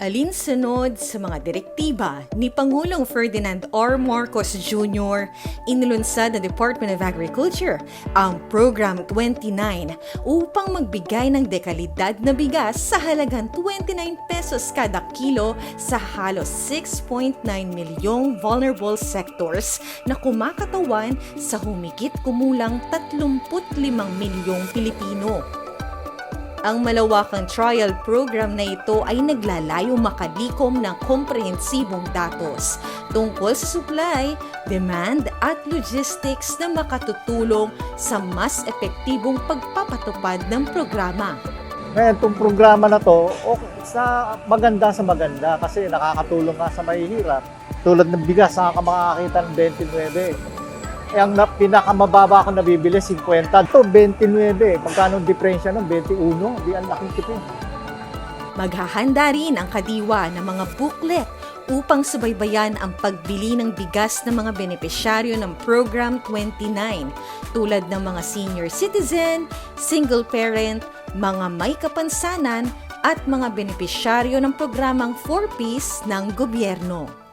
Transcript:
Alinsunod sa mga direktiba ni Pangulong Ferdinand R. Marcos Jr., inilunsad ng Department of Agriculture ang Program 29 upang magbigay ng dekalidad na bigas sa halagang 29 pesos kada kilo sa halos 6.9 milyong vulnerable sectors na kumakatawan sa humigit kumulang 35 milyong Pilipino. Ang malawakang trial program na ito ay naglalayo makalikom ng komprehensibong datos tungkol sa supply, demand at logistics na makatutulong sa mas epektibong pagpapatupad ng programa. Ngayon, itong programa na to, maganda kasi nakakatulong ka sa mahihirap. Tulad ng bigas, saan ka makakakita ng 29. Ang pinakamababa ko nabibili, 50. Ito, 29. Magkano ang diferensya ng 21? Di ang laking tipid. Maghahanda rin ang kadiwa ng mga booklet upang subaybayan ang pagbili ng bigas ng mga benepisyaryo ng Program 29 tulad ng mga senior citizen, single parent, mga may kapansanan at mga benepisyaryo ng programang 4Ps ng gobyerno.